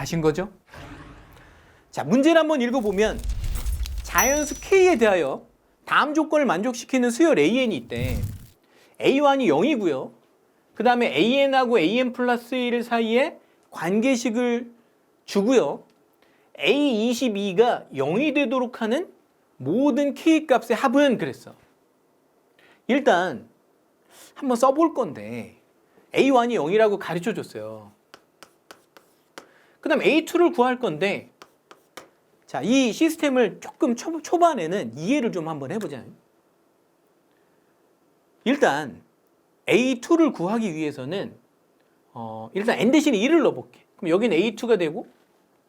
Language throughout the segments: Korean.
하신 거죠? 자, 문제를 한번 읽어보면 자연수 K에 대하여 다음 조건을 만족시키는 수열 AN이 있대. A1이 0이고요. 그 다음에 AN하고 AN 플러스 1 사이에 관계식을 주고요. A22가 0이 되도록 하는 모든 K 값의 합은 그랬어. 일단 한번 써볼 건데 A1이 0이라고 가르쳐 줬어요. 그 다음 A2를 구할 건데 자, 이 시스템을 조금 초반에는 이해를 좀 한번 해보자. 일단 A2를 구하기 위해서는 일단 n 대신에 1을 넣어볼게. 그럼 여기는 A2가 되고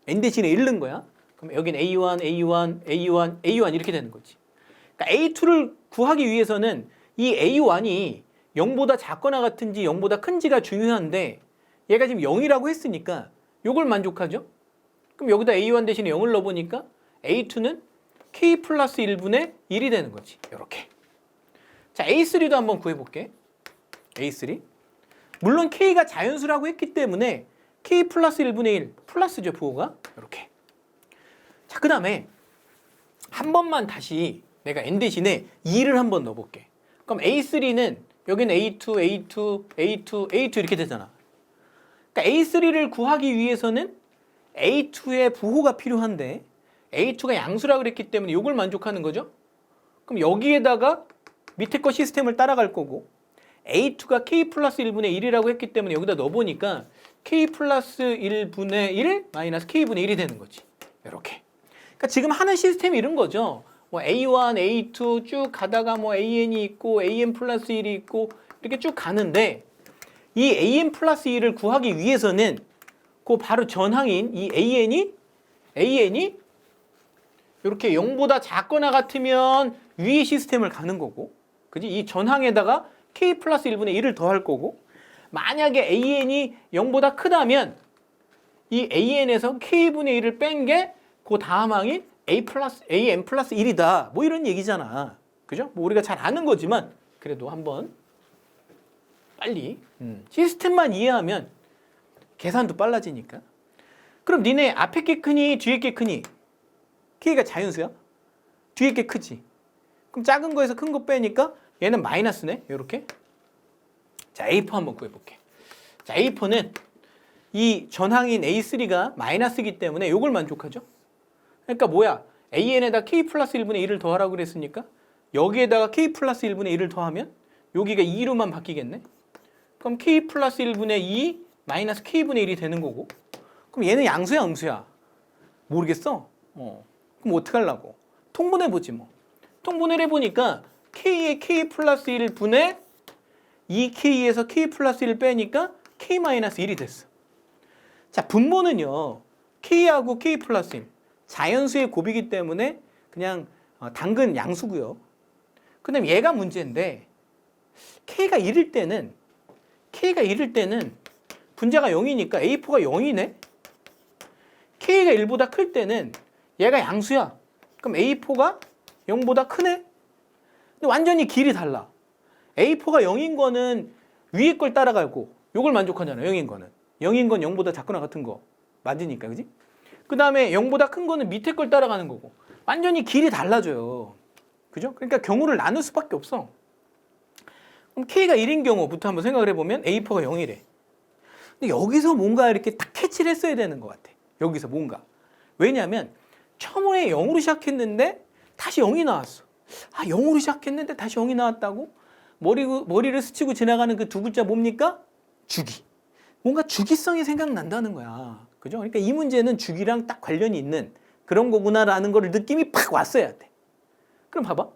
n 대신에 1 넣은 거야. 그럼 여기는 A1, A1, A1, A1 이렇게 되는 거지. 그러니까 A2를 구하기 위해서는 이 A1이 0보다 작거나 같은지 0보다 큰지가 중요한데 얘가 지금 0이라고 했으니까 이걸 만족하죠. 그럼 여기다 A1 대신에 0을 넣어보니까 A2는 K 플러스 1분의 1이 되는 거지. 이렇게. 자, A3도 한번 구해볼게. A3. 물론 K가 자연수라고 했기 때문에 K 플러스 1분의 1 플러스죠, 부호가. 이렇게. 자, 그 다음에 한 번만 다시 내가 N 대신에 2를 한번 넣어볼게. 그럼 A3는 여기는 A2, A2, A2, A2 이렇게 되잖아. 그러니까 A3를 구하기 위해서는 A2의 부호가 필요한데 A2가 양수라고 그랬기 때문에 이걸 만족하는 거죠. 그럼 여기에다가 밑에 거 시스템을 따라갈 거고 A2가 K 플러스 1분의 1이라고 했기 때문에 여기다 넣어보니까 K 플러스 1분의 1 마이너스 K분의 1이 되는 거지. 이렇게. 그러니까 지금 하는 시스템이 이런 거죠. 뭐 A1, A2 쭉 가다가 뭐 AN이 있고 AN 플러스 1이 있고 이렇게 쭉 가는데 이 AN 플러스 1을 구하기 위해서는 그 바로 전항인 이 AN이 이렇게 0보다 작거나 같으면 위의 시스템을 가는 거고, 그지? 이 전항에다가 K 플러스 1분의 1을 더할 거고, 만약에 AN이 0보다 크다면 이 AN에서 K분의 1을 뺀 게 그 다음 항인 AN 플러스 1이다. 뭐 이런 얘기잖아. 그죠? 뭐 우리가 잘 아는 거지만 그래도 한번 빨리 시스템만 이해하면 계산도 빨라지니까. 그럼 니네 앞에 게 크니 뒤에 게 크니? K가 자연수야? 뒤에 게 크지? 그럼 작은 거에서 큰 거 빼니까 얘는 마이너스네. 이렇게. 자, A4 한번 구해볼게. 자, A4는 이 전항인 A3가 마이너스이기 때문에 이걸 만족하죠. 그러니까 뭐야? AN에다 K 플러스 1분의 1을 더하라고 그랬으니까 여기에다가 K 플러스 1분의 1을 더하면 여기가 2로만 바뀌겠네. 그럼 K 플러스 1분의 2 마이너스 K분의 1이 되는 거고, 그럼 얘는 양수야 음수야? 모르겠어. 그럼 어떻게 하려고? 통분해보지 뭐. 통분을 해보니까 K에 K 플러스 1 분의 2K에서 K 플러스 1 빼니까 K 마이너스 1이 됐어. 자, 분모는요. K하고 K 플러스 1 자연수의 곱이기 때문에 그냥 당근 양수고요. 그 다음에 얘가 문제인데 K가 1일 때는 분자가 0이니까 A4가 0이네. K가 1보다 클 때는 얘가 양수야. 그럼 A4가 0보다 크네. 근데 완전히 길이 달라. A4가 0인 거는 위에 걸 따라가고 요걸 만족하잖아. 0인 거는. 0인 건 0보다 작거나 같은 거 맞으니까, 그지? 그 다음에 0보다 큰 거는 밑에 걸 따라가는 거고. 완전히 길이 달라져요. 그죠? 그러니까 경우를 나눌 수밖에 없어. 그럼 K가 1인 경우부터 한번 생각을 해보면 A4가 0이래. 근데 여기서 뭔가 이렇게 딱 캐치를 했어야 되는 것 같아. 여기서 뭔가. 왜냐하면 처음에 0으로 시작했는데 다시 0이 나왔어. 아, 0으로 시작했는데 다시 0이 나왔다고? 머리를 스치고 지나가는 그 두 글자 뭡니까? 주기. 뭔가 주기성이 생각난다는 거야. 그죠? 그러니까 이 문제는 주기랑 딱 관련이 있는 그런 거구나라는 걸 느낌이 팍 왔어야 돼. 그럼 봐봐.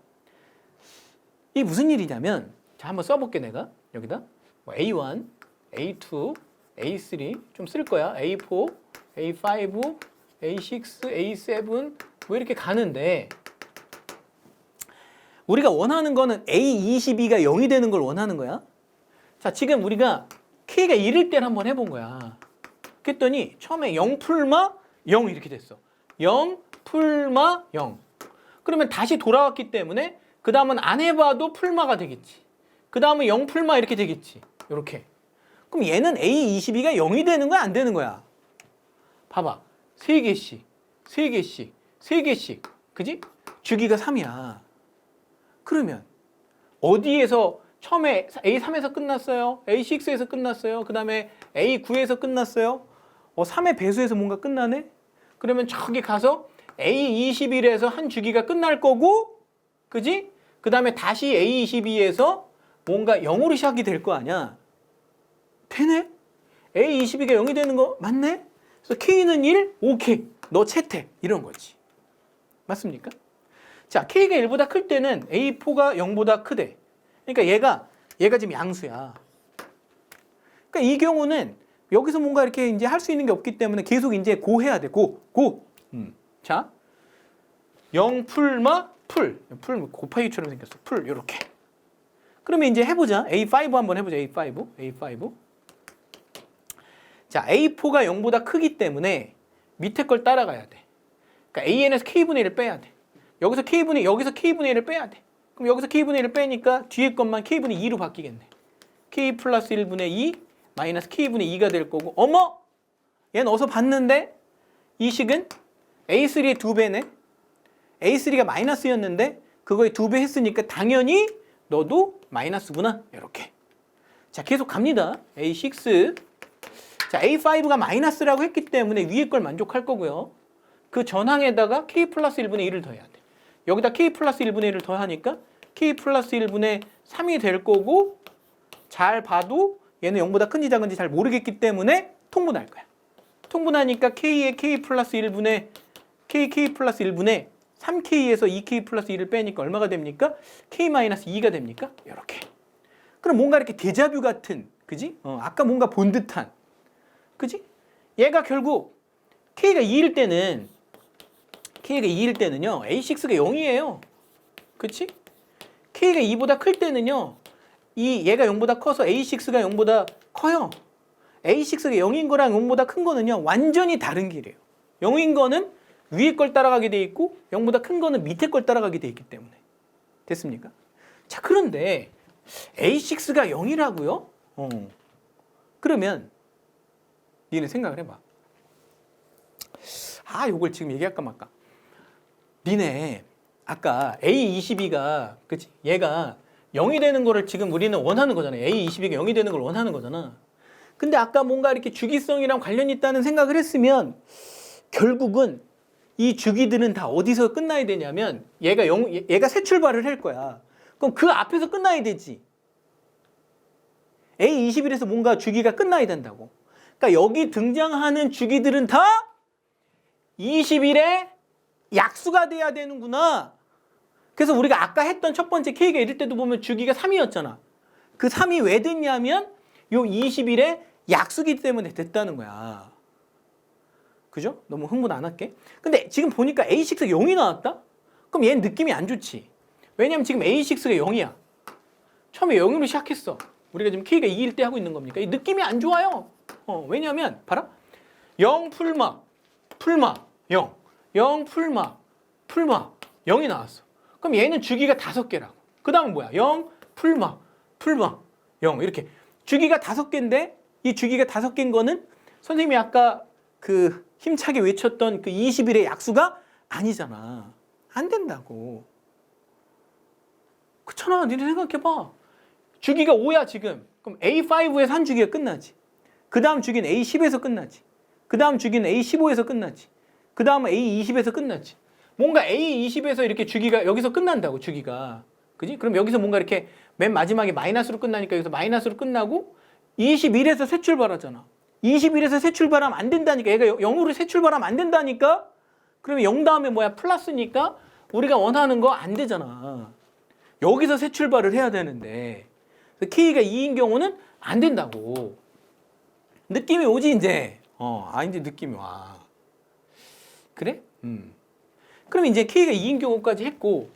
이게 무슨 일이냐면, 자, 한번 써볼게, 내가. 여기다. A1, A2, A3 좀 쓸 거야. A4, A5, A6, A7 뭐 이렇게 가는데 우리가 원하는 거는 A22가 0이 되는 걸 원하는 거야. 자, 지금 우리가 K가 1일 때를 한번 해본 거야. 그랬더니 처음에 0 풀마 0 이렇게 됐어. 0 풀마 0. 그러면 다시 돌아왔기 때문에 그 다음은 안 해봐도 풀마가 되겠지. 그 다음은 0 풀마 이렇게 되겠지. 이렇게. 그럼 얘는 A22가 0이 되는 거야 안 되는 거야? 봐봐. 3개씩, 3개씩, 3개씩. 그지? 주기가 3이야. 그러면 어디에서 처음에 A3에서 끝났어요. A6에서 끝났어요. 그 다음에 A9에서 끝났어요. 3의 배수에서 뭔가 끝나네? 그러면 저기 가서 A21에서 한 주기가 끝날 거고, 그지? 그 다음에 다시 A22에서 뭔가 0으로 시작이 될 거 아니야. 되네? A22가 0이 되는 거 맞네? 그래서 K는 1, 오케이. 너 채택. 이런 거지. 맞습니까? 자, K가 1보다 클 때는 A4가 0보다 크대. 그러니까 얘가 지금 양수야. 그러니까 이 경우는 여기서 뭔가 이렇게 이제 할 수 있는 게 없기 때문에 계속 이제 고 해야 돼. 고. 자, 0 풀마 풀 곱하기처럼 생겼어. 풀 요렇게. 그러면 이제 해보자. A5 한번 해보자. A5. 자, A4가 0보다 크기 때문에 밑에 걸 따라가야 돼. 그러니까 AN에서 K분의 1을 빼야 돼. 여기서 K분의 1을 빼야 돼. 그럼 여기서 K분의 1을 빼니까 뒤에 것만 K분의 2로 바뀌겠네. K 플러스 1분의 2 마이너스 K분의 2가 될 거고, 어머! 얘는 어디서 봤는데 이 식은 A3의 2배네. A3가 마이너스였는데 그거에 2배 했으니까 당연히 너도 마이너스구나. 이렇게. 자, 계속 갑니다. A6. 자, A5가 마이너스라고 했기 때문에 위에 걸 만족할 거고요. 그 전항에다가 K 플러스 1분의 1을 더해야 돼. 여기다 K 플러스 1분의 1을 더하니까 K 플러스 1분의 3이 될 거고, 잘 봐도 얘는 0보다 큰지 작은지 잘 모르겠기 때문에 통분할 거야. 통분하니까 K에 K 플러스 1분의 3K에서 2K 플러스 1을 빼니까 얼마가 됩니까? K 마이너스 2가 됩니까? 이렇게. 그럼 뭔가 이렇게 데자뷰 같은, 그지? 아까 뭔가 본 듯한, 그지? 얘가 결국 K가 2일 때는요, A6가 0이에요. 그치? K가 2보다 클 때는요, 얘가 0보다 커서 A6가 0보다 커요. A6가 0인 거랑 0보다 큰 거는요, 완전히 다른 길이에요. 0인 거는 위에 걸 따라가게 돼 있고 0보다 큰 거는 밑에 걸 따라가게 돼 있기 때문에. 됐습니까? 자, 그런데 A6가 0이라고요? 그러면 니네 생각을 해봐. 요걸 지금 얘기할까 말까. 니네 아까 A22가, 그치? 얘가 0이 되는 거를 지금 우리는 원하는 거잖아. A22가 0이 되는 걸 원하는 거잖아. 근데 아까 뭔가 이렇게 주기성이랑 관련이 있다는 생각을 했으면 결국은 이 주기들은 다 어디서 끝나야 되냐면 얘가 새 출발을 할 거야. 그럼 그 앞에서 끝나야 되지. A21에서 뭔가 주기가 끝나야 된다고. 그러니까 여기 등장하는 주기들은 다 21의 약수가 돼야 되는구나. 그래서 우리가 아까 했던 첫 번째 K가 이럴 때도 보면 주기가 3이었잖아. 그 3이 왜 됐냐면 요 21의 약수기 때문에 됐다는 거야. 그죠? 너무 흥분 안 할게. 근데 지금 보니까 A6가 0이 나왔다? 그럼 얘는 느낌이 안 좋지. 왜냐면 지금 A6가 0이야. 처음에 0으로 시작했어. 우리가 지금 K가 2일 때 하고 있는 겁니까? 이 느낌이 안 좋아요. 왜냐면 봐라. 0 풀마 0. 0 풀마 0이 나왔어. 그럼 얘는 주기가 5개라고. 그 다음은 뭐야? 0 풀마 0. 이렇게 주기가 5개인데 이 주기가 5개인 거는 선생님이 아까 그 힘차게 외쳤던 그 21의 약수가 아니잖아. 안 된다고. 그렇잖아. 니네 생각해봐. 주기가 5야 지금. 그럼 A5에서 한 주기가 끝나지. 그 다음 주기는 A10에서 끝나지. 그 다음 주기는 A15에서 끝나지. 그 다음은 A20에서 끝나지. 뭔가 A20에서 이렇게 주기가 여기서 끝난다고, 주기가. 그지? 그럼 여기서 뭔가 이렇게 맨 마지막에 마이너스로 끝나니까 여기서 마이너스로 끝나고 21에서 새 출발하잖아. 21에서 새 출발하면 안 된다니까. 얘가 0으로 새 출발하면 안 된다니까. 그러면 0 다음에 뭐야? 플러스니까 우리가 원하는 거 안 되잖아. 여기서 새 출발을 해야 되는데 K가 2인 경우는 안 된다고. 느낌이 오지 이제. 이제 느낌이 와. 그래? 그럼 이제 K가 2인 경우까지 했고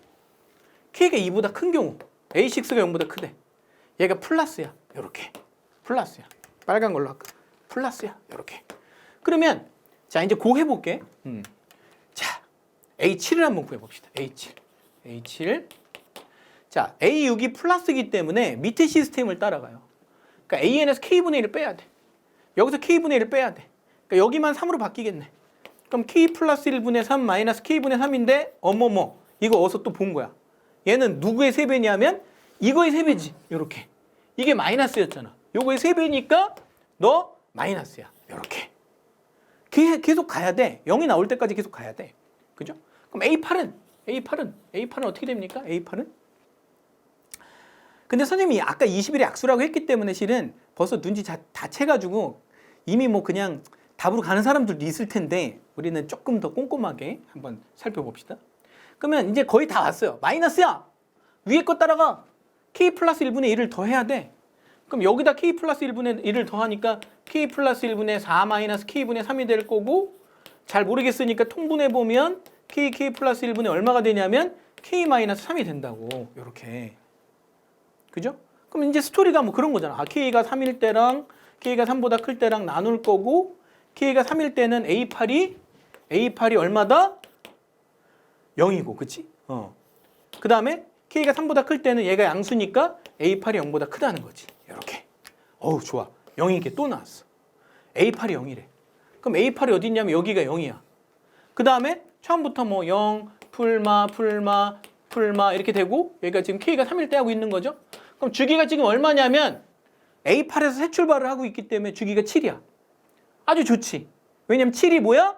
K가 2보다 큰 경우 A6가 0보다 크대. 얘가 플러스야. 요렇게. 플러스야. 빨간 걸로 할까? 플러스야. 요렇게. 그러면 자 이제 고 해볼게. 자 A7을 한번 구해봅시다. A7. 자 A6이 플러스이기 때문에 밑에 시스템을 따라가요. 그러니까 AN에서 K분의 1을 빼야 돼. 여기서 K분의 1을 빼야 돼. 그러니까 여기만 3으로 바뀌겠네. 그럼 k 플러스 1분의 3 마이너스 k분의 3인데 어머머 이거 어디서 또 본 거야. 얘는 누구의 3배냐면 이거의 3배지. 이렇게. 이게 마이너스였잖아. 요거의 3배니까 너 마이너스야. 이렇게. 계속 가야 돼. 0이 나올 때까지 계속 가야 돼. 그죠? 그럼 A8은 어떻게 됩니까? A8은? 근데 선생님이 아까 21의 약수라고 했기 때문에 실은 벌써 눈치 다 채가지고 이미 뭐 그냥 답으로 가는 사람들도 있을 텐데 우리는 조금 더 꼼꼼하게 한번 살펴봅시다. 그러면 이제 거의 다 왔어요. 마이너스야! 위에 거 따라가. K 플러스 1분의 1을 더해야 돼. 그럼 여기다 K 플러스 1분의 1을 더하니까 K 플러스 1분의 4 마이너스 K분의 3이 될 거고 잘 모르겠으니까 통분해보면 K 플러스 1분의 얼마가 되냐면 K 마이너스 3이 된다고. 요렇게. 그죠? 그럼 이제 스토리가 뭐 그런 거잖아. K가 3일 때랑 K가 3보다 클 때랑 나눌 거고 K가 3일 때는 A8이 얼마다? 0이고, 그치? 그 다음에 K가 3보다 클 때는 얘가 양수니까 A8이 0보다 크다는 거지. 이렇게. 어우, 좋아. 0이 이렇게 또 나왔어. A8이 0이래. 그럼 A8이 어디 있냐면 여기가 0이야. 그 다음에 처음부터 뭐 0, 풀마 이렇게 되고 여기가 지금 K가 3일 때 하고 있는 거죠. 그럼 주기가 지금 얼마냐면 A8에서 새 출발을 하고 있기 때문에 주기가 7이야. 아주 좋지. 왜냐면 7이 뭐야?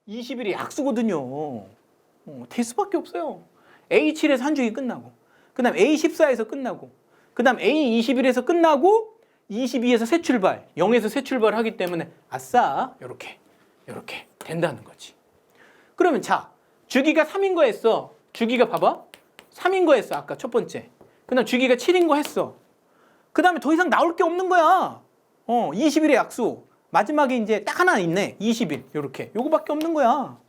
21이 약수거든요. 될 수밖에 없어요. A7에서 한 주기 끝나고 그 다음 A14에서 끝나고 그 다음 A21에서 끝나고 22에서 새 출발 0에서 새 출발을 하기 때문에 아싸 요렇게 된다는 거지. 그러면 자 주기가 3인 거 했어. 주기가 봐봐 3인 거 했어. 아까 첫 번째. 그 다음 주기가 7인 거 했어. 그 다음에 더 이상 나올 게 없는 거야. 20일의 약수 마지막에 이제 딱 하나 있네. 20일 요렇게 요거밖에 없는 거야.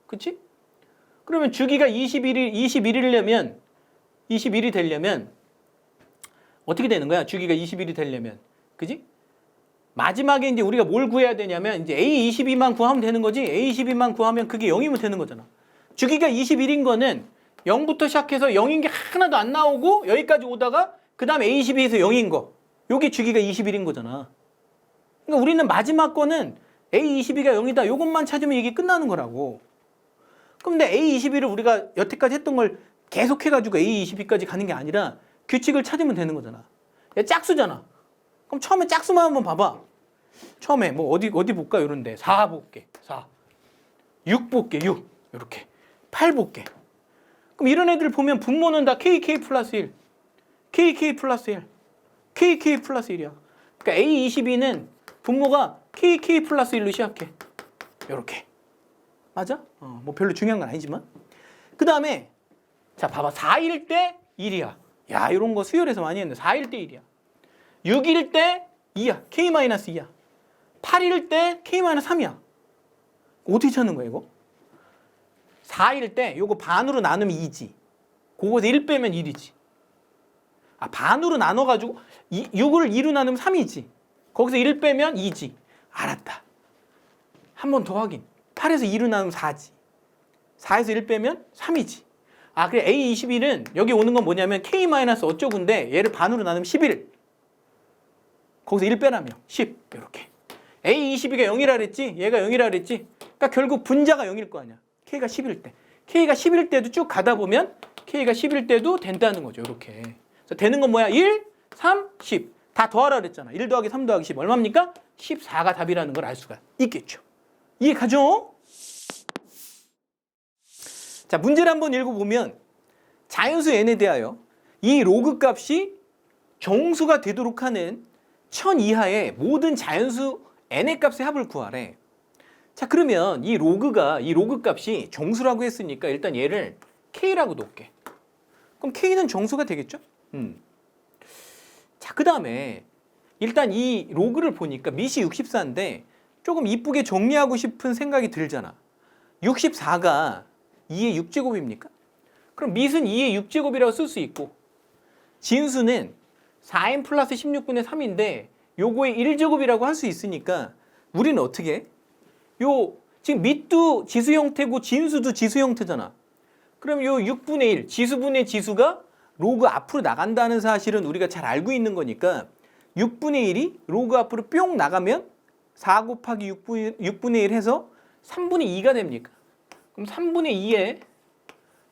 그치? 그러면 주기가 21일이 되려면 어떻게 되는 거야? 주기가 20일이 되려면. 그지? 마지막에 이제 우리가 뭘 구해야 되냐면 이제 A22만 구하면 되는 거지. A22만 구하면 그게 0이면 되는 거잖아. 주기가 21인 거는 0부터 시작해서 0인 게 하나도 안 나오고 여기까지 오다가 그 다음에 A22에서 0인 거. 요게 주기가 21인 거잖아. 그러니까 우리는 마지막 거는 A22가 0이다. 요것만 찾으면 이게 끝나는 거라고. 근데 A22를 우리가 여태까지 했던 걸 계속 해가지고 A22까지 가는 게 아니라 규칙을 찾으면 되는 거잖아. 야, 짝수잖아. 그럼 처음에 짝수만 한번 봐봐. 처음에 뭐 어디 볼까? 이런데 4 볼게. 4. 6 볼게. 6. 이렇게. 8 볼게. 그럼 이런 애들 보면 분모는 다 KK 플러스 1. KK 플러스 1. KK 플러스 1이야. 그러니까 A22는 분모가 KK 플러스 1로 시작해. 이렇게. 맞아? 뭐 별로 중요한 건 아니지만. 그 다음에 자 봐봐. 4일 때 1이야. 야 이런 거 수열에서 많이 했는데 4일 때 1이야. 6일 때 2야. K-2야. 8일 때 K-3이야. 어떻게 찾는 거야 이거? 4일 때 요거 반으로 나누면 2지. 그거에서 1 빼면 1이지. 반으로 나눠가지고 6을 2로 나누면 3이지. 거기서 1 빼면 2지. 알았다. 한 번 더 확인. 8에서 2로 나누면 4지. 4에서 1 빼면 3이지. 그래 A21은 여기 오는 건 뭐냐면 K- 어쩌고인데 얘를 반으로 나누면 11. 거기서 1 빼라며 10. 이렇게. A22가 0이라 그랬지? 얘가 0이라 그랬지? 그러니까 결국 분자가 0일 거 아니야. K가 10일 때. K가 10일 때도 쭉 가다 보면 K가 10일 때도 된다는 거죠. 이렇게. 그래서 되는 건 뭐야? 1, 3, 10. 다 더하라 그랬잖아. 1 더하기 3 더하기 10 얼마입니까? 14가 답이라는 걸 알 수가 있겠죠. 이해 가죠? 자, 문제를 한번 읽어보면 자연수 n에 대하여 이 로그 값이 정수가 되도록 하는 1000 이하의 모든 자연수 n의 값의 합을 구하래. 자, 그러면 이 로그 값이 정수라고 했으니까 일단 얘를 k라고 놓을게. 그럼 k는 정수가 되겠죠? 자, 그 다음에 일단 이 로그를 보니까 밑이 64인데 조금 이쁘게 정리하고 싶은 생각이 들잖아. 64가 2의 6제곱입니까? 그럼 밑은 2의 6제곱이라고 쓸 수 있고 진수는 4n 플러스 16분의 3인데 요거의 1제곱이라고 할 수 있으니까 우리는 어떻게 해? 지금 밑도 지수 형태고 진수도 지수 형태잖아. 그럼 요 6분의 1, 지수분의 지수가 로그 앞으로 나간다는 사실은 우리가 잘 알고 있는 거니까 6분의 1이 로그 앞으로 뿅 나가면 4 곱하기 6분의 1 해서 3분의 2가 됩니까? 그럼 3분의 2에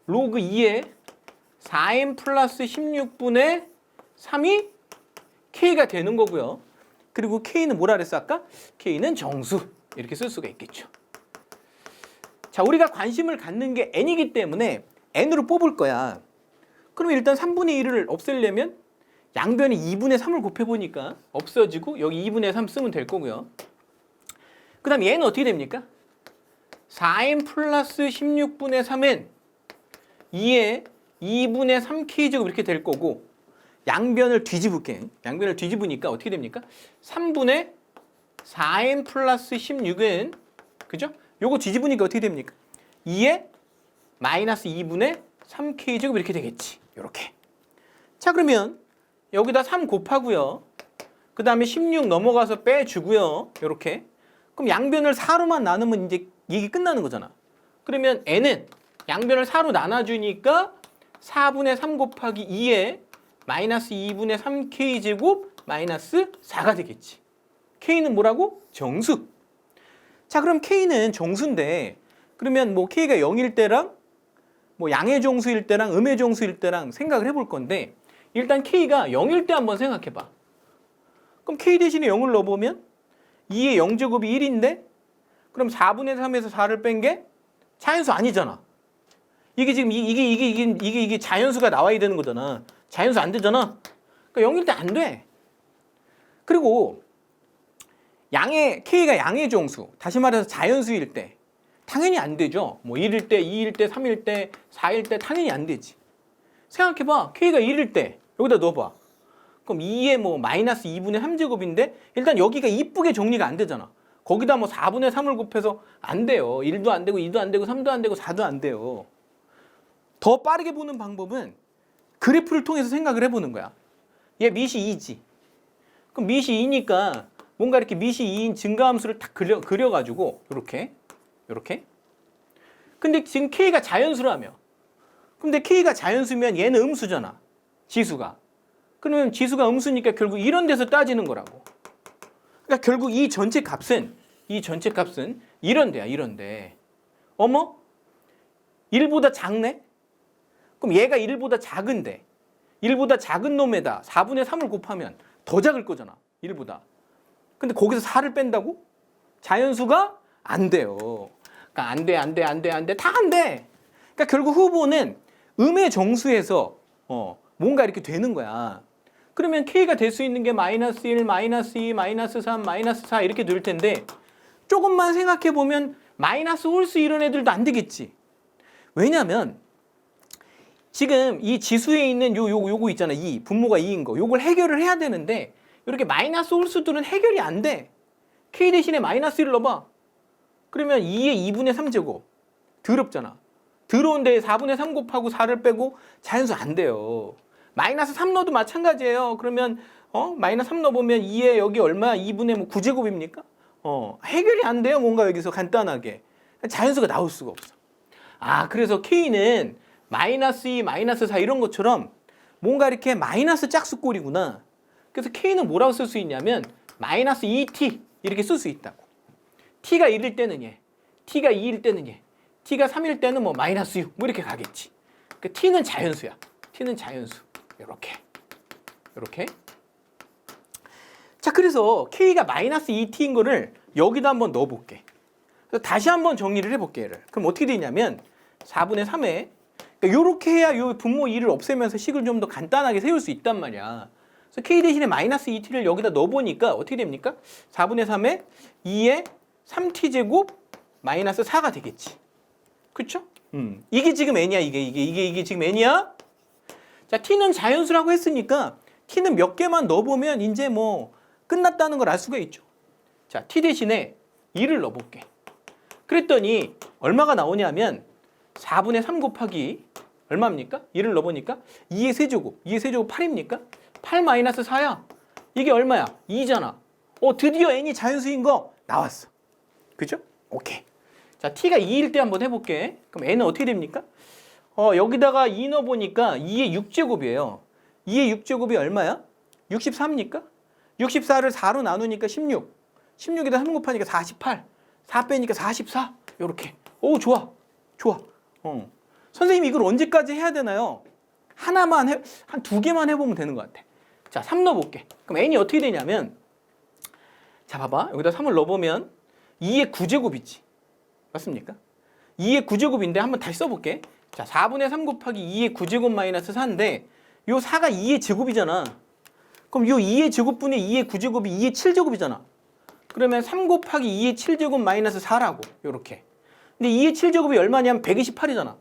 로그 2에 4n 플러스 16분의 3이 k가 되는 거고요. 그리고 k는 뭐라 그랬어 아까? k는 정수 이렇게 쓸 수가 있겠죠. 자, 우리가 관심을 갖는 게 n이기 때문에 n으로 뽑을 거야. 그러면 일단 3분의 1을 없애려면 양변에 2분의 3을 곱해보니까 없어지고 여기 2분의 3 쓰면 될 거고요. 그 다음에 얘는 어떻게 됩니까? 4n 플러스 16분의 3n 2에 2분의 3k제곱 이렇게 될 거고 양변을 뒤집을게. 양변을 뒤집으니까 어떻게 됩니까? 3분의 4n 플러스 16n 그죠? 요거 뒤집으니까 어떻게 됩니까? 2에 마이너스 2분의 3k제곱 이렇게 되겠지. 요렇게. 자, 그러면 여기다 3 곱하고요. 그 다음에 16 넘어가서 빼주고요. 요렇게. 그럼 양변을 4로만 나누면 이제 이게 끝나는 거잖아. 그러면 n은 양변을 4로 나눠주니까 4분의 3 곱하기 2에 마이너스 2분의 3k제곱 마이너스 4가 되겠지. k는 뭐라고? 정수. 자, 그럼 k는 정수인데 그러면 뭐 k가 0일 때랑 뭐 양의 정수일 때랑 음의 정수일 때랑 생각을 해볼 건데 일단 k가 0일 때 한번 생각해봐. 그럼 k 대신에 0을 넣어보면 2의 0제곱이 1인데 그럼 4분의 3에서 4를 뺀 게 자연수 아니잖아. 이게 지금 이게 자연수가 나와야 되는 거잖아. 자연수 안 되잖아. 그러니까 0일 때 안 돼. 그리고 k가 양의 정수, 다시 말해서 자연수일 때 당연히 안 되죠. 뭐 1일 때, 2일 때, 3일 때, 4일 때 당연히 안 되지. 생각해봐. k가 1일 때 여기다 넣어봐. 그럼 2에 뭐 마이너스 2분의 3제곱인데 일단 여기가 이쁘게 정리가 안 되잖아. 거기다 뭐 4분의 3을 곱해서 안 돼요. 1도 안 되고 2도 안 되고 3도 안 되고 4도 안 돼요. 더 빠르게 보는 방법은 그래프를 통해서 생각을 해보는 거야. 얘 밑이 2지. 그럼 밑이 2니까 뭔가 이렇게 밑이 2인 증가함수를 딱 그려가지고 이렇게 근데 지금 k가 자연수라며. 근데 k가 자연수면 얘는 음수잖아. 지수가. 그러면 지수가 음수니까 결국 이런 데서 따지는 거라고. 그러니까 결국 이 전체 값은 이런 데야. 이런 데. 어머? 1보다 작네? 그럼 얘가 1보다 작은데 1보다 작은 놈에다 4분의 3을 곱하면 더 작을 거잖아. 1보다. 근데 거기서 4를 뺀다고? 자연수가 안 돼요. 그러니까 안 돼. 다 안 돼. 그러니까 결국 후보는 음의 정수에서 뭔가 이렇게 되는 거야. 그러면 k가 될 수 있는 게 마이너스 1, 마이너스 2, 마이너스 3, 마이너스 4 이렇게 될 텐데 조금만 생각해 보면 마이너스 홀수 이런 애들도 안 되겠지. 왜냐면 지금 이 지수에 있는 요거 있잖아. 이 분모가 2인 거. 요걸 해결을 해야 되는데 이렇게 마이너스 홀수들은 해결이 안 돼. k 대신에 마이너스 1을 넣어봐. 그러면 2의 2분의 3제곱. 더럽잖아. 더러운 데에 4분의 3 곱하고 4를 빼고 자연수 안 돼요. 마이너스 3 넣어도 마찬가지예요. 그러면 마이너스 3 넣어보면 2에 여기 얼마? 2분의 뭐 9제곱입니까? 해결이 안 돼요. 뭔가 여기서 간단하게. 자연수가 나올 수가 없어. 아, 그래서 k는 마이너스 2, 마이너스 4 이런 것처럼 뭔가 이렇게 마이너스 짝수꼴이구나. 그래서 k는 뭐라고 쓸 수 있냐면 마이너스 2t 이렇게 쓸 수 있다고. t가 1일 때는 얘, t가 2일 때는 얘, t가 3일 때는 뭐 마이너스 6 뭐 이렇게 가겠지. 그러니까 t는 자연수야. t는 자연수. 이렇게. 자, 그래서 k가 마이너스 2t인 거를 여기다 한번 넣어볼게. 그래서 다시 한번 정리를 해볼게. 얘를. 그럼 어떻게 되냐면 4분의 3에 그러니까 이렇게 해야 요 분모 2를 없애면서 식을 좀 더 간단하게 세울 수 있단 말이야. 그래서 k 대신에 마이너스 2t를 여기다 넣어보니까 어떻게 됩니까? 4분의 3에 2에 3t제곱 마이너스 4가 되겠지. 그쵸? 이게 지금 n이야. 이게 지금 n이야. 자, t는 자연수라고 했으니까 t는 몇 개만 넣어보면 이제 뭐 끝났다는 걸 알 수가 있죠. 자, t 대신에 2를 넣어볼게. 그랬더니 얼마가 나오냐면 4분의 3 곱하기 얼마입니까? 2를 넣어보니까 2의 세제곱 8입니까? 8 마이너스 4야. 이게 얼마야? 2잖아. 드디어 n이 자연수인 거 나왔어. 그죠? 오케이. 자, t가 2일 때 한번 해볼게. 그럼 n은 어떻게 됩니까? 여기다가 2 넣어보니까 2의 6제곱이에요. 2의 6제곱이 얼마야? 64입니까? 64를 4로 나누니까 16. 16에다 3 곱하니까 48. 4 빼니까 44. 요렇게. 오, 좋아. 좋아. 선생님 이걸 언제까지 해야 되나요? 하나만 한 2개만 해보면 되는 것 같아. 자, 3 넣어볼게. 그럼 n이 어떻게 되냐면, 자, 봐봐. 여기다 3을 넣어보면 2의 9제곱이지. 맞습니까? 2의 9제곱인데 한번 다시 써볼게. 자, 4분의 3 곱하기 2의 9제곱 마이너스 4인데 요 4가 2의 제곱이잖아. 그럼 요 2의 제곱분의 2의 9제곱이 2의 7제곱이잖아. 그러면 3 곱하기 2의 7제곱 마이너스 4라고. 요렇게. 근데 2의 7제곱이 얼마냐면 128이잖아.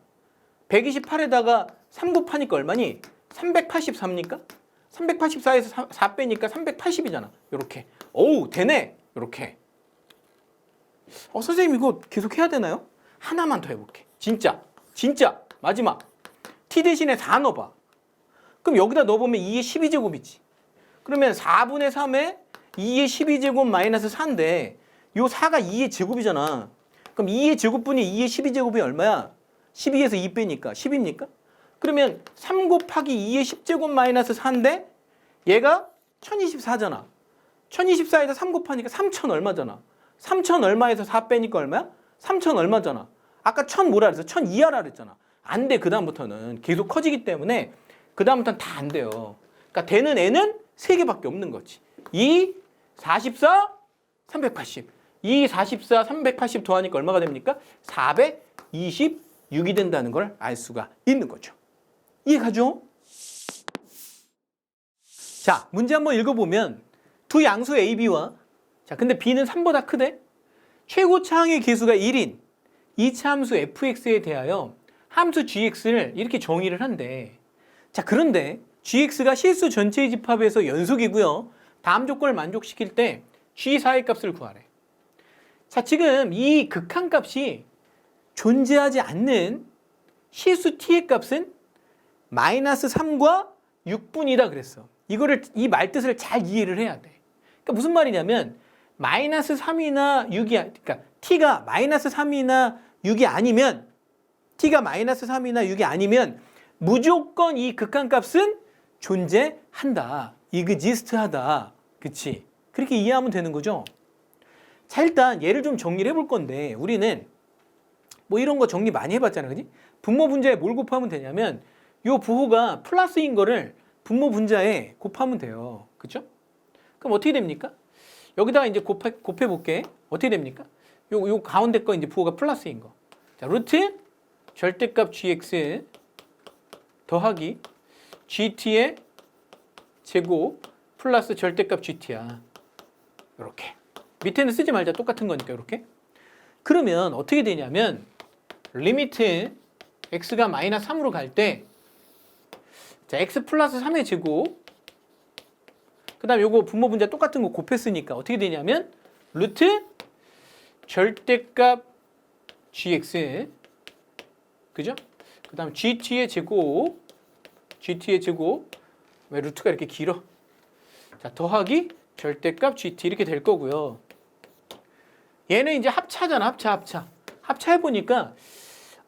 128에다가 3 곱하니까 얼마니? 384입니까? 384에서 4 빼니까 380이잖아. 요렇게. 어우, 되네. 요렇게. 선생님 이거 계속 해야 되나요? 하나만 더 해볼게. 진짜 마지막. t 대신에 4 넣어봐. 그럼 여기다 넣어보면 2의 12제곱이지. 그러면 4분의 3에 2의 12제곱 마이너스 4인데 요 4가 2의 제곱이잖아. 그럼 2의 제곱분이 2의 12제곱이 얼마야? 12에서 2 빼니까 10입니까? 그러면 3 곱하기 2의 10제곱 마이너스 4인데 얘가 1024잖아. 1024에서 3 곱하니까 3000 얼마잖아. 3000 얼마에서 4 빼니까 얼마야? 3000 얼마잖아. 아까 1000 뭐라 그랬어? 1002하라 그랬잖아. 안 돼. 그 다음부터는 계속 커지기 때문에 그 다음부터는 다 안 돼요. 그러니까 되는 애는 3개밖에 없는 거지. 2, 44, 380. 2, 44, 380 더하니까 얼마가 됩니까? 426이 된다는 걸 알 수가 있는 거죠. 이해가죠? 자, 문제 한번 읽어보면 두 양수 A, B와 자, 근데 B는 3보다 크대? 최고차항의 계수가 1인 이차 함수 fx에 대하여 함수 gx를 이렇게 정의를 한대. 자, 그런데 gx가 실수 전체의 집합에서 연속이고요. 다음 조건을 만족시킬 때 g4의 값을 구하래. 자, 지금 이 극한값이 존재하지 않는 실수 t의 값은 마이너스 3과 6분이다 그랬어. 이 말뜻을 잘 이해를 해야 돼. 그러니까 무슨 말이냐면 마이너스 3이나 6이 그러니까 t가 마이너스 3이나 6이 아니면 t가 마이너스 3이나 6이 아니면 무조건 이 극한값은 존재한다. exist하다. 그치? 그렇게 이해하면 되는 거죠. 자, 일단 얘를 좀 정리를 해볼 건데 우리는 뭐 이런 거 정리 많이 해봤잖아. 그지? 분모 분자에 뭘 곱하면 되냐면 요 부호가 플러스인 거를 분모 분자에 곱하면 돼요. 그쵸? 그럼 어떻게 됩니까? 여기다가 이제 곱해 볼게. 어떻게 됩니까? 요 가운데 거 이제 부호가 플러스인 거. 자, 루트 절대값 gx 더하기 gt의 제곱 플러스 절대값 gt야. 이렇게. 밑에는 쓰지 말자. 똑같은 거니까 이렇게. 그러면 어떻게 되냐면 리미트 x가 마이너스 3으로 갈 때 자, x 플러스 3의 제곱 그 다음 요거 분모 분자 똑같은 거 곱했으니까 어떻게 되냐면 루트 절대값 gx 그죠? 그 다음 gt의 제곱 왜 루트가 이렇게 길어? 자, 더하기 절대값 gt 이렇게 될 거고요. 얘는 이제 합차잖아. 합차해보니까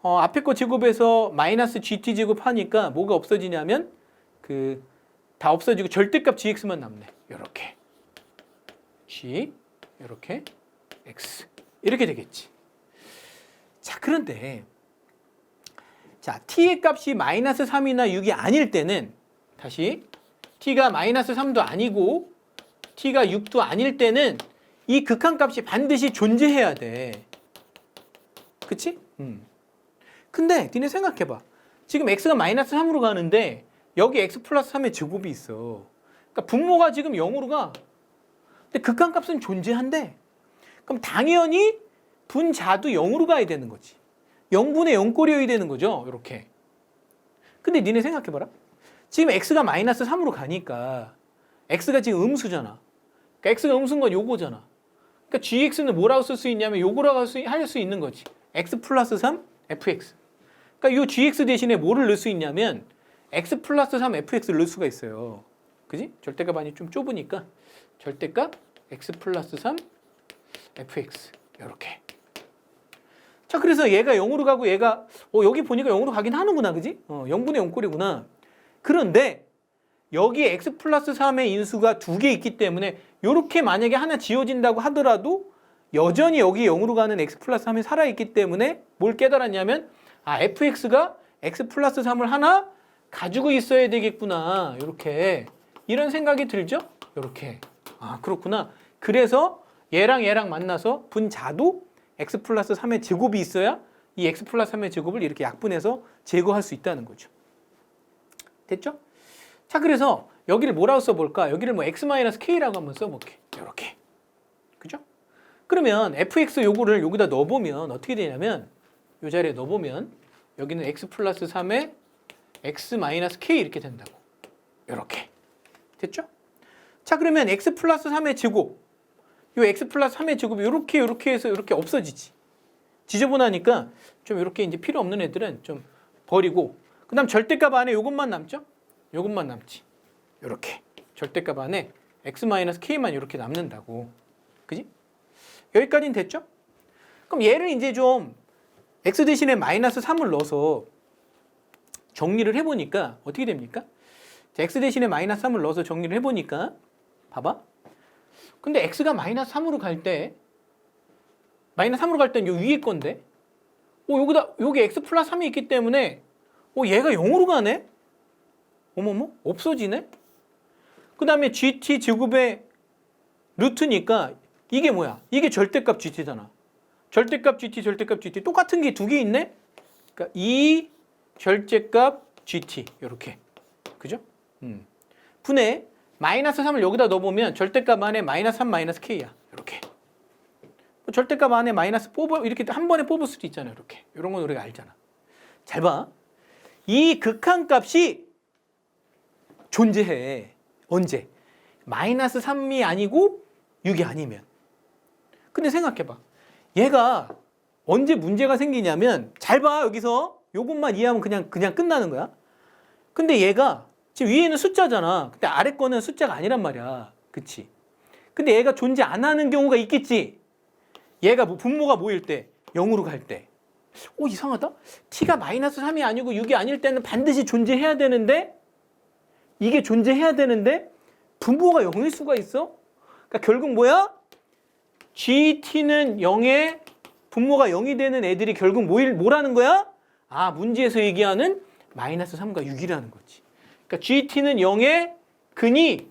앞에 거 제곱에서 마이너스 gt 제곱 하니까 뭐가 없어지냐면 다 없어지고 절대값 gx만 남네. 요렇게 g 요렇게 x 이렇게 되겠지. 자, 그런데 자, t의 값이 마이너스 3이나 6이 아닐 때는 다시 t가 마이너스 3도 아니고 t가 6도 아닐 때는 이 극한값이 반드시 존재해야 돼. 그치? 근데 니네 생각해봐. 지금 x가 마이너스 3으로 가는데 여기 x 플러스 3의 제곱이 있어. 그러니까 분모가 지금 0으로 가. 근데 극한값은 존재한대. 그럼 당연히 분자도 0으로 가야 되는 거지. 0분의 0꼴이어야 되는 거죠. 이렇게. 근데 니네 생각해봐라. 지금 x가 마이너스 3으로 가니까 x가 지금 음수잖아. 그러니까 x가 음수인 건 요거잖아. 그러니까 gx는 뭐라고 쓸 수 있냐면 요거라고 할 수 있는 거지. x 플러스 3 fx. 그러니까 요 gx 대신에 뭐를 넣을 수 있냐면 x 플러스 3 fx를 넣을 수가 있어요. 그지? 절대값 좀 좁으니까 절대값 x 플러스 3 fx 이렇게. 자, 그래서 얘가 0으로 가고 얘가 여기 보니까 0으로 가긴 하는구나. 그지? 0분의 0꼴이구나. 그런데 여기 x 플러스 3의 인수가 2개 있기 때문에 이렇게 만약에 하나 지워진다고 하더라도 여전히 여기 0으로 가는 x 플러스 3이 살아있기 때문에 뭘 깨달았냐면 fx가 x 플러스 3을 하나 가지고 있어야 되겠구나. 이렇게 이런 생각이 들죠? 이렇게. 그렇구나. 그래서 얘랑 만나서 분자도 x 플러스 3의 제곱이 있어야 이 x 플러스 3의 제곱을 이렇게 약분해서 제거할 수 있다는 거죠. 됐죠? 자, 그래서 여기를 뭐라고 써볼까? 여기를 뭐 x-k라고 한번 써볼게. 이렇게. 그죠? 그러면 fx 요거를 여기다 넣어보면 어떻게 되냐면 이 자리에 넣어보면 여기는 x 플러스 3에 x-k 이렇게 된다고. 이렇게. 됐죠? 자, 그러면 x 플러스 3의 제곱. 요 x 플러스 3의 제곱이 이렇게 해서 이렇게 없어지지. 지저분하니까 좀 이렇게 이제 필요 없는 애들은 좀 버리고, 그 다음 절대값 안에 요것만 남죠? 요것만 남지. 이렇게. 절대값 안에 x-k만 이렇게 남는다고. 그지? 여기까지는 됐죠? 그럼 얘를 이제 좀 x 대신에 마이너스 3을 넣어서 정리를 해보니까 어떻게 됩니까? 자, x 대신에 마이너스 3을 넣어서 정리를 해보니까 봐봐. 근데 x가 마이너스 3으로 갈 때 마이너스 3으로 갈 때는 요 위에 건데 여기 x 플러스 3이 있기 때문에 얘가 0으로 가네? 어머머? 없어지네? 그 다음에 gt 제곱의 루트니까 이게 뭐야? 이게 절대값 gt잖아. 절대값 gt, 절대값 gt 똑같은 게 두 개 있네? 그러니까 이 절대값 gt 이렇게. 그죠? 분의 마이너스 3을 여기다 넣어보면 절대값 안에 마이너스 3 마이너스 k야. 이렇게. 절대값 안에 마이너스 이렇게 한 번에 뽑을 수도 있잖아요. 이렇게. 이런 건 우리가 알잖아. 잘 봐. 이 극한값이 존재해. 언제? 마이너스 3이 아니고 6이 아니면. 근데 생각해봐. 얘가 언제 문제가 생기냐면 잘 봐. 여기서 요것만 이해하면 그냥 끝나는 거야. 근데 얘가 지금 위에는 숫자잖아. 근데 아래 거는 숫자가 아니란 말이야. 그치? 근데 얘가 존재 안 하는 경우가 있겠지. 얘가 분모가 뭐일 때? 0으로 갈 때. 이상하다. t가 마이너스 3이 아니고 6이 아닐 때는 반드시 존재해야 되는데 이게 존재해야 되는데 분모가 0일 수가 있어? 그러니까 결국 뭐야? gt는 0에 분모가 0이 되는 애들이 결국 뭐라는 거야? 문제에서 얘기하는 마이너스 3과 6이라는 거지. 그러니까 gt는 0에 근이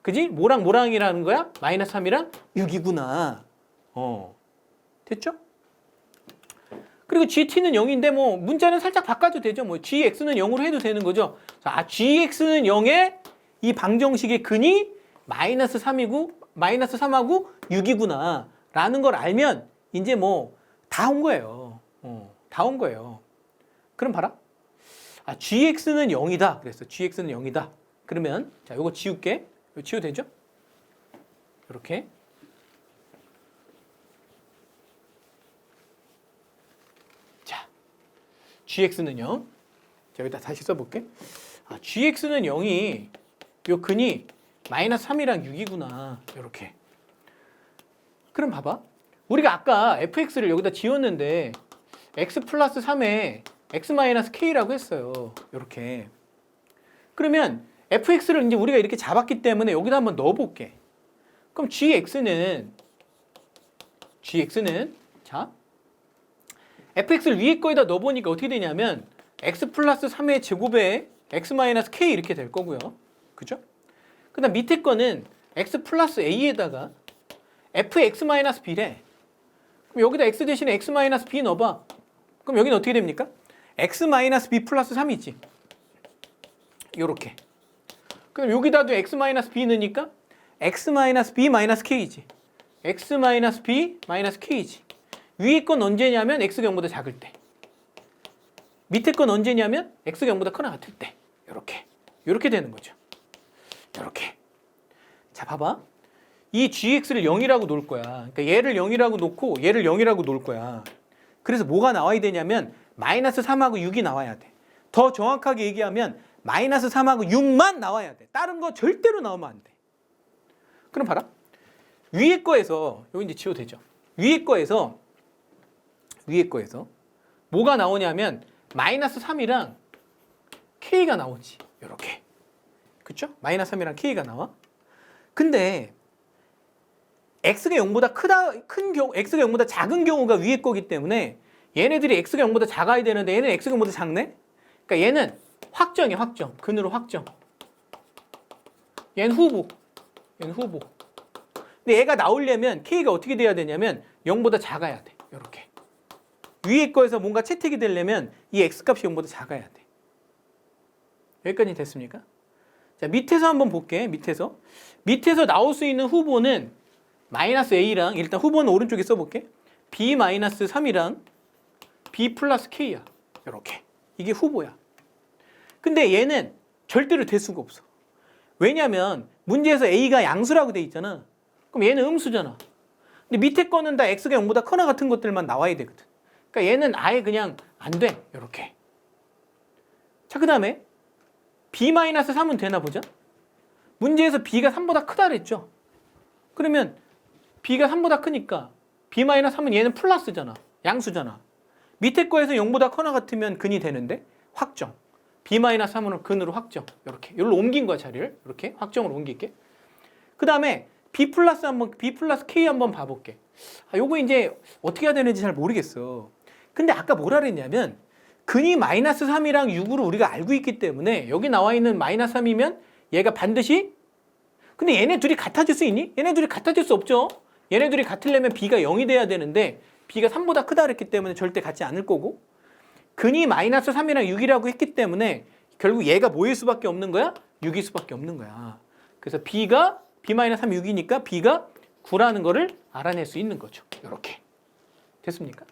그지? 뭐랑이라는 거야? 마이너스 3이랑 6이구나. 됐죠? 그리고 gt는 0인데 뭐 문자는 살짝 바꿔도 되죠. 뭐 gx는 0으로 해도 되는 거죠. gx는 0에 이 방정식의 근이 마이너스 3하고 6이구나 라는 걸 알면 이제 뭐 다 온 거예요. 다 온 거예요. 그럼 봐라. gx는 0이다. 그랬어. gx는 0이다. 그러면 자, 요거 지울게. 이거 지워도 되죠? 이렇게. 자, gx는 0. 자, 여기다 다시 써볼게. gx는 0이 요 근이 마이너스 3이랑 6이구나. 이렇게. 그럼 봐봐. 우리가 아까 fx를 여기다 지웠는데 x 플러스 3에 x 마이너스 k라고 했어요. 이렇게. 그러면 fx를 이제 우리가 이렇게 잡았기 때문에 여기다 한번 넣어볼게. 그럼 gx는 자 fx를 위에 거에다 넣어보니까 어떻게 되냐면 x 플러스 3의 제곱에 x 마이너스 k 이렇게 될 거고요. 그죠? 그 다음 밑에 거는 x 플러스 a에다가 fx 마이너스 b래. 그럼 여기다 x 대신에 x 마이너스 b 넣어봐. 그럼 여기는 어떻게 됩니까? x 마이너스 b 플러스 3이지. 요렇게. 그럼 여기다도 x 마이너스 b 넣으니까 x 마이너스 b 마이너스 k이지. x 마이너스 b 마이너스 k이지. 위에 건 언제냐면 x가 0보다 작을 때. 밑에 건 언제냐면 x가 0보다 크거나 같을 때. 요렇게 되는 거죠. 요렇게. 자, 봐봐. 이 gx를 0이라고 놓을 거야. 그러니까 얘를 0이라고 놓고 얘를 0이라고 놓을 거야. 그래서 뭐가 나와야 되냐면 마이너스 3하고 6이 나와야 돼. 더 정확하게 얘기하면 마이너스 3하고 6만 나와야 돼. 다른 거 절대로 나오면 안 돼. 그럼 봐라. 위에 거에서 여기 이제 지워도 되죠. 위에 거에서 뭐가 나오냐면 마이너스 3이랑 k가 나오지. 요렇게. 그쵸? 마이너스 3이랑 K가 나와. 근데 X가 0보다 큰 경우, X가 0보다 작은 경우가 위에 거기 때문에 얘네들이 X가 0보다 작아야 되는데 얘는 X가 0보다 작네? 그러니까 얘는 확정이야, 확정. 근으로 확정. 얘는 후보. 얘는 후보. 근데 얘가 나오려면 K가 어떻게 돼야 되냐면 0보다 작아야 돼. 이렇게. 위에 거에서 뭔가 채택이 되려면 이 X값이 0보다 작아야 돼. 여기까지 됐습니까? 자, 밑에서 한번 볼게. 밑에서 나올 수 있는 후보는 마이너스 A랑 일단 후보는 오른쪽에 써볼게. B 마이너스 3이랑 B 플러스 K야. 이렇게. 이게 후보야. 근데 얘는 절대로 될 수가 없어. 왜냐면 문제에서 A가 양수라고 돼 있잖아. 그럼 얘는 음수잖아. 근데 밑에 거는 다 X가 0보다 커나 같은 것들만 나와야 되거든. 그러니까 얘는 아예 그냥 안 돼. 이렇게. 자, 그 다음에 B-3은 되나 보자. 문제에서 B가 3보다 크다 그랬죠. 그러면 B가 3보다 크니까 B-3은 얘는 플러스잖아. 양수잖아. 밑에 거에서 0보다 커나 같으면 근이 되는데 확정. B-3은 근으로 확정. 이렇게. 여기로 옮긴 거야, 자리를. 이렇게 확정으로 옮길게. 그 다음에 B 플러스 K 한번 봐볼게. 요거 이제 어떻게 해야 되는지 잘 모르겠어. 근데 아까 뭐라 그랬냐면 근이 마이너스 3이랑 6으로 우리가 알고 있기 때문에 여기 나와 있는 마이너스 3이면 얘가 반드시 근데 얘네 둘이 같아질 수 있니? 얘네 둘이 같아질 수 없죠. 얘네 둘이 같으려면 B가 0이 돼야 되는데 B가 3보다 크다 그랬기 때문에 절대 같지 않을 거고 근이 마이너스 3이랑 6이라고 했기 때문에 결국 얘가 뭐일 수밖에 없는 거야? 6일 수밖에 없는 거야. 그래서 B-3, 6이니까 B가 9라는 거를 알아낼 수 있는 거죠. 이렇게. 됐습니까?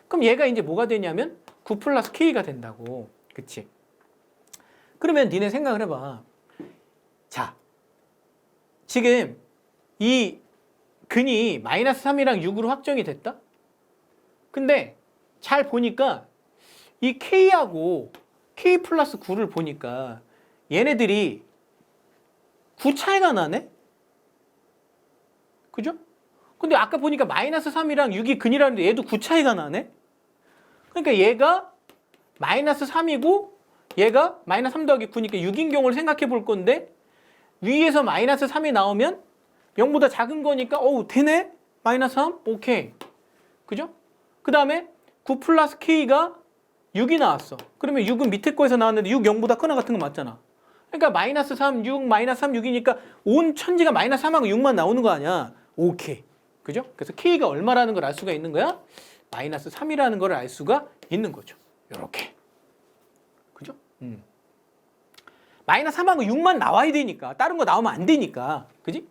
그럼 얘가 이제 뭐가 되냐면 9 플러스 K가 된다고. 그치? 그러면 니네 생각을 해봐. 자, 지금 이 근이 마이너스 3이랑 6으로 확정이 됐다? 근데 잘 보니까 이 K하고 K 플러스 9를 보니까 얘네들이 9 차이가 나네? 그죠? 근데 아까 보니까 마이너스 3이랑 6이 근이라는데 얘도 9 차이가 나네? 그러니까 얘가 마이너스 3이고 얘가 마이너스 3 더하기 9니까 6인 경우를 생각해 볼 건데 위에서 마이너스 3이 나오면 0보다 작은 거니까 어우 되네? 마이너스 3? 오케이. 그죠? 그 다음에 9 플러스 K가 6이 나왔어. 그러면 6은 밑에 거에서 나왔는데 6 0보다 크나 같은 거 맞잖아. 그러니까 마이너스 3, 6, 마이너스 3, 6이니까 온 천지가 마이너스 3하고 6만 나오는 거 아니야. 오케이. 그죠? 그래서 K가 얼마라는 걸 알 수가 있는 거야? 마이너스 3이라는 걸 알 수가 있는 거죠. 요렇게. 그죠? 마이너스 3하고 6만 나와야 되니까. 다른 거 나오면 안 되니까. 그지?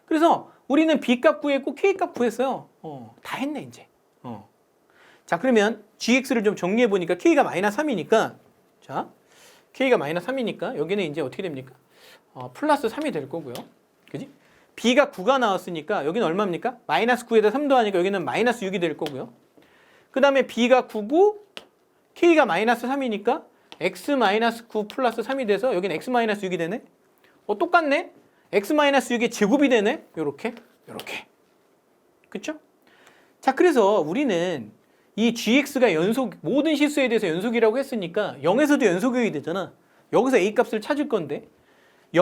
그래서 우리는 B값 구했고 K값 구했어요. 다 했네, 이제. 자, 그러면 GX를 좀 정리해 보니까 K가 마이너스 3이니까 자, K가 마이너스 3이니까 여기는 이제 어떻게 됩니까? 플러스 3이 될 거고요. 그지? B가 9가 나왔으니까 여기는 얼마입니까? 마이너스 9에다 3 더하니까 여기는 마이너스 6이 될 거고요. 그 다음에 B가 9고 K가 마이너스 3이니까 X 마이너스 9 플러스 3이 돼서 여기는 X 마이너스 6이 되네? 똑같네? X 마이너스 6의 제곱이 되네? 요렇게 그쵸? 자, 그래서 우리는 이 GX가 연속, 모든 실수에 대해서 연속이라고 했으니까 0에서도 연속이 되잖아. 여기서 A 값을 찾을 건데 이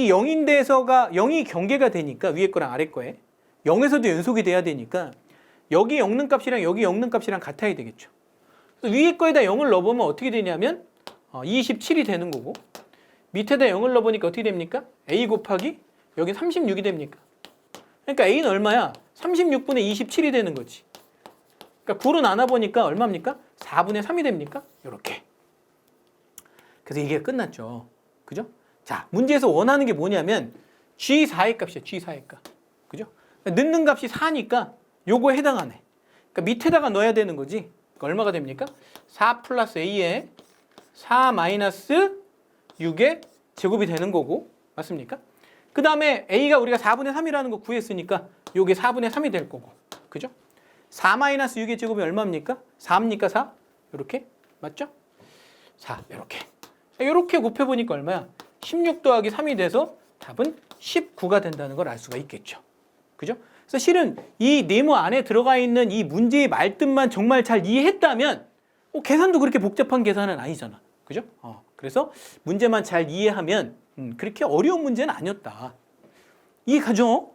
0인데서가 0이 경계가 되니까 위에 거랑 아래 거에 0에서도 연속이 돼야 되니까 여기 엮는 값이랑 여기 엮는 값이랑 같아야 되겠죠. 그래서 위에 거에다 0을 넣어보면 어떻게 되냐면 27이 되는 거고 밑에다 0을 넣어보니까 어떻게 됩니까? A 곱하기 여기 36이 됩니까? 그러니까 A는 얼마야? 36분의 27이 되는 거지. 그러니까 9로 나눠보니까 얼마입니까? 4분의 3이 됩니까? 이렇게. 그래서 이게 끝났죠. 그죠? 자, 문제에서 원하는 게 뭐냐면 G4의 값이야. G4의 값. 그죠? 넣는 값이 4니까 요거에 해당하네. 그러니까 밑에다가 넣어야 되는 거지. 그러니까 얼마가 됩니까? 4 플러스 A에 4 마이너스 6의 제곱이 되는 거고. 맞습니까? 그 다음에 A가 우리가 4분의 3이라는 거 구했으니까 요게 4분의 3이 될 거고. 그죠? 4 마이너스 6의 제곱이 얼마입니까? 4입니까? 4? 이렇게? 맞죠? 4 이렇게 곱해보니까 얼마야? 16 더하기 3이 돼서 답은 19가 된다는 걸 알 수가 있겠죠. 그죠? 그래서 실은 이 네모 안에 들어가 있는 이 문제의 말뜻만 정말 잘 이해했다면 계산도 그렇게 복잡한 계산은 아니잖아. 그죠? 그래서 문제만 잘 이해하면 그렇게 어려운 문제는 아니었다. 이해 가죠?